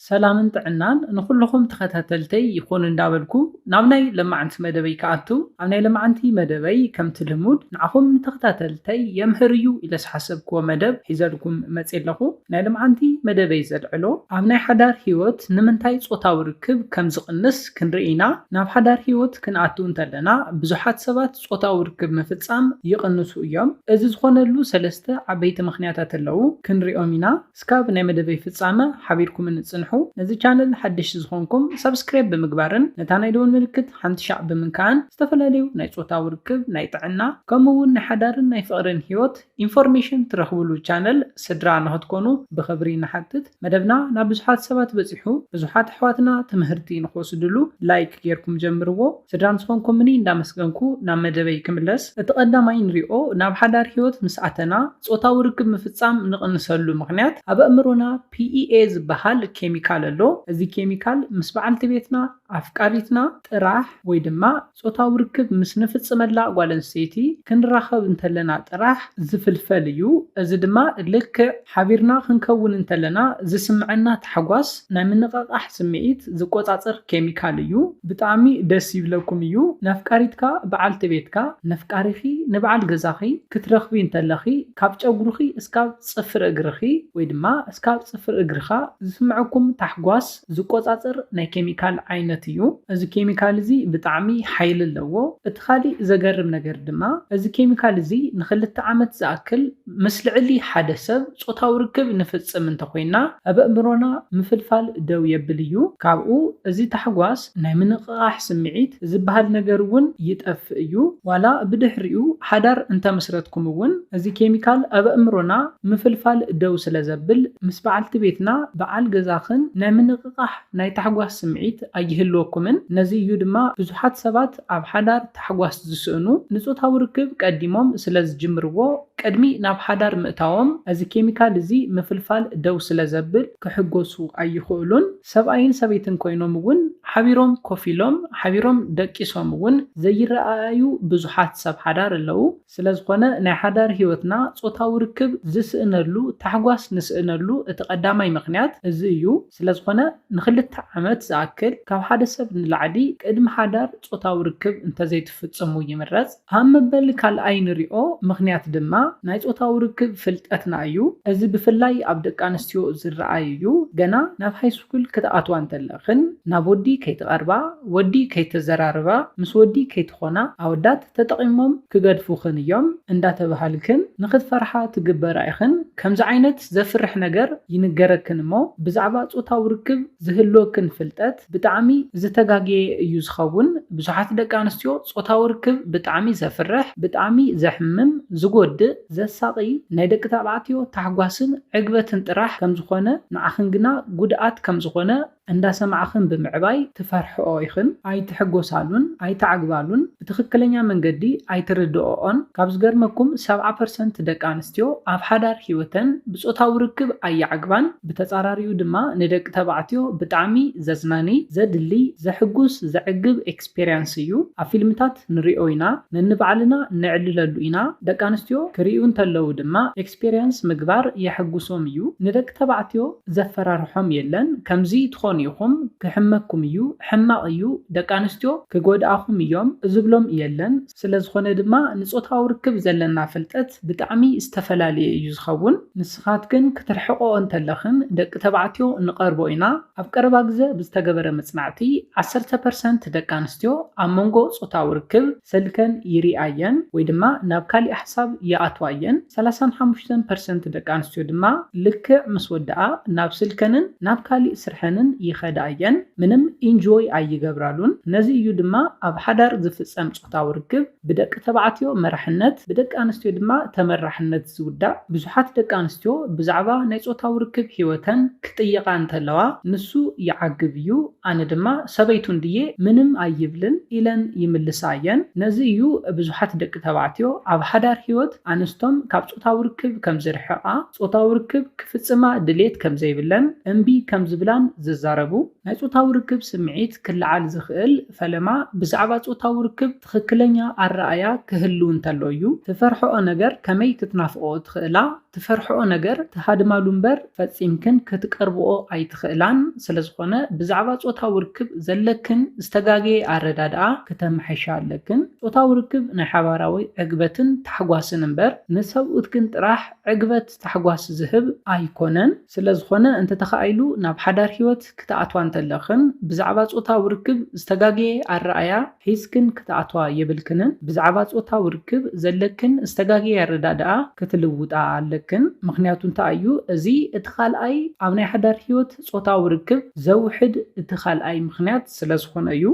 ሰላምን ጥዕናን ንኩልኩም ተኸታተልተይ ይኹን እንዳበልኩ ናብ ናይ ለማዓንቲ መደበይ ከኣቱ ኣብ ናይ ለማዓንቲ መደበይ ከምቲ ልሙድ ንዓኹም ንተኸታተልተይ የምህር እዩ ኢለ ዝሓሰብክዎ መደብ ሒዘልኩም መፅእ ኣለኹ። ናይ ለማዓንቲ መደበይ ዘልዕሎ ኣብ ናይ ሓዳር ሂወት ንምንታይ ፆታዊ ርክብ ከም ዝቕንስ ክንርኢ ኢና። ናብ ሓዳር ሂወት ክንኣቱ እንተለና ብዙሓት ሰባት ፆታዊ ርክብ ምፍፃም ይቕንሱ እዮም። እዚ ዝኾነሉ ሰለስተ ዓበይቲ ምኽንያታት ኣለዉ ክንሪኦም ኢና። እስካብ ናይ መደበይ ፍፃመ ሓቢርኩም ንፅንሑ። ነዚ ቻነል ሓድሽ ዝኾንኩም ሰብስክራይብ ብምግባርን ነታ ናይ ደወል ምልክት ሓንቲ ሻዕ ብምንካን ዝተፈላለዩ ናይ ፆታዊ ርክብ፣ ናይ ጥዕና ከምኡውን ናይ ሓዳርን ናይ ፍቕርን ሂወት ኢንፎርሜሽን ትረኽብሉ ቻነል ስድራ ንኽትኮኑ ብኽብሪ ንሓትት። መደብና ናብ ብዙሓት ሰባት በፂሑ ብዙሓት ኣሕዋትና ትምህርቲ ንክወስድሉ ላይክ ጌርኩም ጀምርዎ። ስድራ ንዝኾንኩምኒ እንዳመስገንኩ ናብ መደበይ ክምለስ። እቲ ቀዳማይ ንሪኦ ናብ ሓዳር ሂወት ምስ ኣተና ፆታዊ ርክብ ምፍፃም ንቕንሰሉ ምኽንያት ኣብ ኣእምሮና PEA ዝበሃል ኬሚካል ኣሎ። እዚ ኬሚካል ምስ በዓልቲ ቤትና ኣፍቃሪትና ጥራሕ ወይ ድማ ፆታዊ ርክብ ምስ ንፍፅመላ ጓል ኣንስተይቲ ክንራኸብ እንተለና ጥራሕ ዝፍልፈል እዩ። እዚ ድማ ልክዕ ሓቢርና ክንከውን እንተለና ዝስምዐና ታሕጓስ ናይ ምንቕቓሕ ስምዒት ዝቆፃፀር ኬሚካል እዩ። ብጣዕሚ ደስ ይብለኩም እዩ። ነፍቃሪትካ በዓልቲ ቤትካ ነፍቃሪኺ ንበዓል ገዛኺ ክትረኽቢ እንተለኺ ካብ ጨጉሩኺ እስካብ ፅፍሪ እግርኺ ወይ ድማ እስካብ ፅፍሪ እግርኻ ዝስምዐኩም ታሕጓስ ዝቆፃፀር ናይ ኬሚካል ዓይነት እዩ። እዚ ኬሚካል እዚ ብጣዕሚ ሓይሊ ኣለዎ። እቲ ካሊእ ዘገርም ነገር ድማ እዚ ኬሚካል እዚ ን2 ዓመት ዝኣክል ምስ ልዕሊ ሓደ ሰብ ፆታዊ ርክብ ንፍፅም እንተኮይና ኣብ ኣእምሮና ምፍልፋል ደው የብል እዩ። ካብኡ እዚ ታሕጓስ ናይ ምንቕቓሕ ስምዒት ዝበሃል ነገር እውን ይጠፍእ እዩ። ዋላ ብድሕሪኡ ሓዳር እንተመስረትኩም እውን እዚ ኬሚካል ኣብ ኣእምሮና ምፍልፋል ደው ስለ ዘብል ምስ በዓልቲ ቤትና በዓል ገዛኽን ናይ ምንቕቓሕ ናይ ታሕጓስ ስምዒት ኣይህልወኩምን። ነዚ እዩ ድማ ብዙሓት ሰባት ኣብ ሓዳር ታሕጓስ ዝስእኑ ንፆታዊ ርክብ ቀዲሞም ስለ ዝጅምርዎ ቅድሚ ናብ ሓዳር ምእታዎም እዚ ኬሚካል እዚ ምፍልፋል ደው ስለ ዘብል ክሕጎሱ ኣይኽእሉን። ሰብኣይን ሰበይትን ኮይኖም እውን ሓቢሮም ኮፍ ኢሎም ሓቢሮም ደቂሶም እውን ዘይረኣዩ ብዙሓት ሰብ ሓዳር ኣለዉ። ስለዝኾነ ናይ ሓዳር ሂወትና ፆታዊ ርክብ ዝስእነሉ ታሕጓስ ንስእነሉ እቲ ቀዳማይ ምኽንያት እዚ እዩ። ስለዝኾነ ን2 ዓመት ዝኣክል ካብ ሓደ ሰብ ንላዕሊ ቅድሚ ሓዳር ፆታዊ ርክብ እንተዘይትፍፅሙ ይምረፅ። ኣብ መበል ካልኣይ ንሪኦ ምኽንያት ድማ ናይ ፆታዊ ርክብ ፍልጠትና እዩ። እዚ ብፍላይ ኣብ ደቂ ኣንስትዮ ዝረኣይ እዩ። ገና ናብ ሃይስኩል ክትኣትዋ እንተለኽን ናብ ወዲ ከይትቐርባ፣ ወዲ ከይተዘራርባ፣ ምስ ወዲ ከይትኾና ኣወዳት ተጠቒሞም ክገድፉኽን እዮም እንዳተባሃልክን ንኽትፈርሓ ትግበራ ኢኽን። ከምዚ ዓይነት ዘፍርሕ ነገር ይንገረክን እሞ ብዛዕባ ፆታዊ ርክብ ዝህልወክን ፍልጠት ብጣዕሚ ዝተጋገየ እዩ ዝኸውን። ብዙሓት ደቂ ኣንስትዮ ፆታዊ ርክብ ብጣዕሚ ዘፍርሕ፣ ብጣዕሚ ዘሕምም፣ ዝጎድእ፣ ዘሳቒ ናይ ደቂ ተባዕትዮ ታሕጓስን ዕግበትን ጥራሕ ከም ዝኾነ ንዓኽን ግና ጉድኣት ከም ዝኾነ እንዳሰማዕኽን ብምዕባይ ትፈርሕኦ ኢኽን። ኣይትሕጎሳሉን ኣይተዓግባሉን ብትኽክለኛ መንገዲ ኣይትርድኦኦን። ካብ ዝገርመኩም 70% ደቂ ኣንስትዮ ኣብ ሓዳር ሂወተን ብፆታዊ ርክብ ኣየዓግባን። ብተፃራሪኡ ድማ ንደቂ ተባዕትዮ ብጣዕሚ ዘዝናኒ፣ ዘድሊ፣ ዘሕጉስ፣ ዘዕግብ ኤክስፔሪንስ እዩ። ኣብ ፊልምታት ንሪኦ ኢና፣ ነንባዕልና ንዕልለሉ ኢና። ደቂ ኣንስትዮ ክሪኡ እንተለዉ ድማ ኤክስፔሪንስ ምግባር የሕጉሶም እዩ። ንደቂ ተባዕትዮ ዘፈራርሖም የለን። ከምዚ ትኾኑ ኢኹም ክሕመኩም እዩ፣ ሕማቕ እዩ፣ ደቂ ኣንስትዮ ክጎድኣኹም እዮም ዝብሎም የለን። ስለዝኾነ ድማ ንፆታዊ ርክብ ዘለና ፍልጠት ብጣዕሚ ዝተፈላለየ እዩ ዝኸውን። ንስኻትክን ክትርሕቆ እንተለኽን ደቂ ተባዕትዮ ንቐርቦ ኢና። ኣብ ቀረባ ግዜ ብዝተገበረ መፅናዕቲ 10% ደቂ ኣንስትዮ ኣብ መንጎ ፆታዊ ርክብ ስልከን ይሪኣየን ወይ ድማ ናብ ካሊእ ሓሳብ ይኣትዋ እየን። 35% ደቂ ኣንስትዮ ድማ ልክዕ ምስ ወድኣ ናብ ስልከንን ናብ ካሊእ ስርሐንን ይኸዳ እየን። ምንም ኢንጆይ ኣይገብራሉን። ነዚ እዩ ድማ ኣብ ሓዳር ዝፍፀም ፆታዊ ርክብ ብደቂ ተባዕትዮ መራሕነት ብደቂ ኣንስትዮ ድማ ተመራሕነት ዝውዳእ። ብዙሓት ደቂ ኣንስትዮ ብዛዕባ ናይ ፆታዊ ርክብ ሂወተን ክጥይቃ እንተለዋ ንሱ ይዓግብ እዩ፣ ኣነ ድማ ሰበይቱን ድየ ምንም ኣይብልን ኢለን ይምልሳ እየን። ነዚ እዩ ብዙሓት ደቂ ተባዕትዮ ኣብ ሓዳር ሂወት ኣንስቶም ካብ ፆታዊ ርክብ ከም ዝርሕቓ፣ ፆታዊ ርክብ ክፍፅማ ድሌት ከም ዘይብለን፣ እምቢ ከም ዝብላን ዝዛረቡ። ናይ ፆታዊ ርክብ ስምዒት ክለዓል ዝኽእል ፈለማ ብዛዕባ ፆታዊ ርክብ ትኽክለኛ ኣረኣያ ክህልው እንተሎ እዩ። ትፈርሕኦ ነገር ከመይ ክትናፍቆ ትኽእላ ትፈርሕኦ ነገር ተሃድማሉ እምበር ፈፂምክን ክትቀርብኦ ኣይትኽእላን ስለዝኾነ ብዛዕባ ጾታዊ ርክብ ዘለክን ዝተጋገየ ኣረዳድኣ ከተመሓይሻ ኣለክን። ጾታዊ ርክብ ናይ ሓባራዊ ዕግበትን ታሕጓስን እምበር ንሰብኡት ግን ጥራሕ ዕግበት ታሕጓስ ዝህብ ኣይኮነን። ስለዝኾነ እንተተኻኢሉ ናብ ሓዳር ህይወት ክትኣትዋ እንተለኽን ብዛዕባ ጾታዊ ርክብ ዝተጋገየ ኣረኣያ ሒዝክን ክትኣትዋ የብልክንን። ብዛዕባ ጾታዊ ርክብ ዘለክን ዝተጋገየ ኣረዳድኣ ክትልውጣ ኣለክን። ምክንያቱ እንታይ እዩ? እዚ እቲ ካልኣይ ኣብ ናይ ሓዳር ህይወት ጾታዊ ርክብ ዘውሕድ እቲ ካልኣይ ምክንያት ስለዝኾነ እዩ።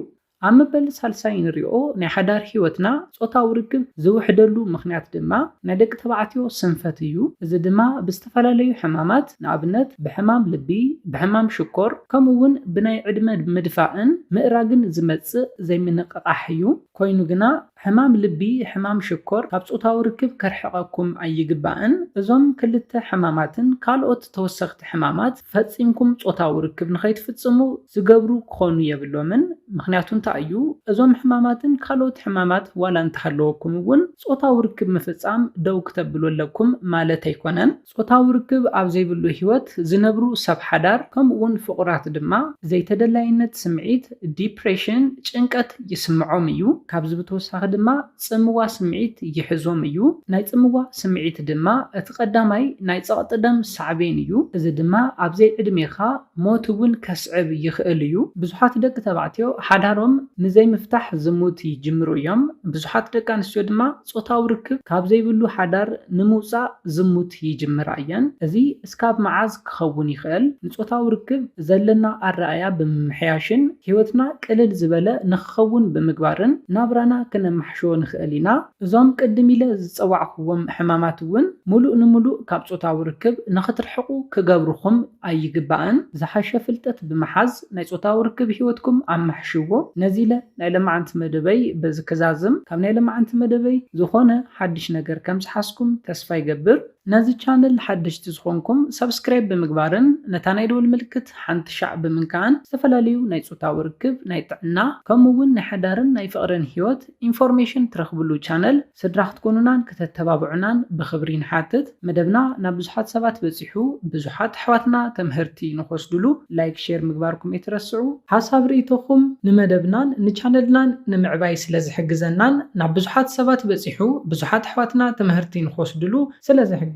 ኣብ መበል ሳልሳይ ንሪኦ ናይ ሓዳር ህይወትና ጾታዊ ርክብ ዝውሕደሉ ምክንያት ድማ ናይ ደቂ ተባዕትዮ ስንፈት እዩ። እዚ ድማ ብዝተፈላለዩ ሕማማት ንኣብነት ብሕማም ልቢ፣ ብሕማም ሽኮር ከምኡውን ብናይ ዕድመ ምድፋእን ምእራግን ዝመፅእ ዘይምንቅቃሕ እዩ። ኮይኑ ግና ሕማም ልቢ፣ ሕማም ሽኮር ካብ ጾታዊ ርክብ ከርሕቐኩም ኣይግባእን። እዞም ክልተ ሕማማትን ካልኦት ተወሰኽቲ ሕማማት ፈፂምኩም ጾታዊ ርክብ ንኸይትፍፅሙ ዝገብሩ ክኾኑ የብሎምን። ምክንያቱ እንታይ እዩ? እዞም ሕማማትን ካልኦት ሕማማት ዋላ እንተሃለወኩም እውን ጾታዊ ርክብ ምፍፃም ደው ክተብሉ ኣለኩም ማለት ኣይኮነን። ጾታዊ ርክብ ኣብ ዘይብሉ ህይወት ዝነብሩ ሰብ ሓዳር ከምኡውን ፍቁራት ድማ ዘይተደላይነት ስምዒት፣ ዲፕሬሽን፣ ጭንቀት ይስምዖም እዩ። ካብዚ ብተወሳኺ ድማ ጽምዋ ስምዒት ይሕዞም እዩ። ናይ ጽምዋ ስምዒት ድማ እቲ ቀዳማይ ናይ ጸቕጢ ደም ሳዕቤን እዩ። እዚ ድማ ኣብ ዘይ ዕድሜኻ ሞት እውን ከስዕብ ይኽእል እዩ። ብዙሓት ደቂ ተባዕትዮ ሓዳሮም ንዘይምፍታሕ ዝሙት ይጅምሩ እዮም። ብዙሓት ደቂ ኣንስትዮ ድማ ጾታዊ ርክብ ካብ ዘይብሉ ሓዳር ንምውፃእ ዝሙት ይጅምራ እየን። እዚ እስካብ መዓዝ ክኸውን ይኽእል? ንጾታዊ ርክብ ዘለና ኣረኣያ ብምምሕያሽን ህይወትና ቅልል ዝበለ ንክኸውን ብምግባርን ናብራና ክነመሓሽዎ ንኽእል ኢና። እዞም ቅድም ኢለ ዝፀዋዕኽዎም ሕማማት እውን ሙሉእ ንሙሉእ ካብ ጾታዊ ርክብ ንኽትርሕቑ ክገብርኹም ኣይግባእን። ዝሓሸ ፍልጠት ብምሓዝ ናይ ጾታዊ ርክብ ህይወትኩም ኣመሓሽዎ። ነዚ ኢለ ናይ ለማዓንቲ መደበይ በዚ ክዛዝም ካብ ናይ ለማዓንቲ መደበይ ዝኾነ ሓድሽ ነገር ከም ዝሓስኩም ተስፋ ይገብር። ነዚ ቻነል ሓደሽቲ ዝኾንኩም ሰብስክራይብ ብምግባርን ነታ ናይ ደወል ምልክት ሓንቲ ሻዕ ብምንካዕን ዝተፈላለዩ ናይ ጾታዊ ርክብ፣ ናይ ጥዕና ከምኡውን ናይ ሓዳርን ናይ ፍቕርን ህይወት ኢንፎርሜሽን ትረኽብሉ ቻነል ስድራ ክትኮኑናን ከተተባብዑናን ብኽብሪ ንሓትት። መደብና ናብ ብዙሓት ሰባት በፂሑ ብዙሓት ኣሕዋትና ተምህርቲ ንኸወስድሉ ላይክ ሼር ምግባርኩም ኣይትረስዑ። ሓሳብ ርእይቶኹም ንመደብናን ንቻነልናን ንምዕባይ ስለዝሕግዘናን ናብ ብዙሓት ሰባት በፂሑ ብዙሓት ኣሕዋትና ተምህርቲ ንኸወስድሉ ስለዝሕግዘናን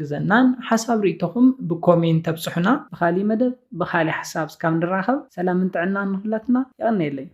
ሓሳብ ርእይቶኹም ብኮሜንት ተብፅሑና። ብኻሊእ መደብ ብኻሊእ ሓሳብ እስካብ ንራኸብ ሰላምን ጥዕናን ንኹላትና ይቐኒየለይ።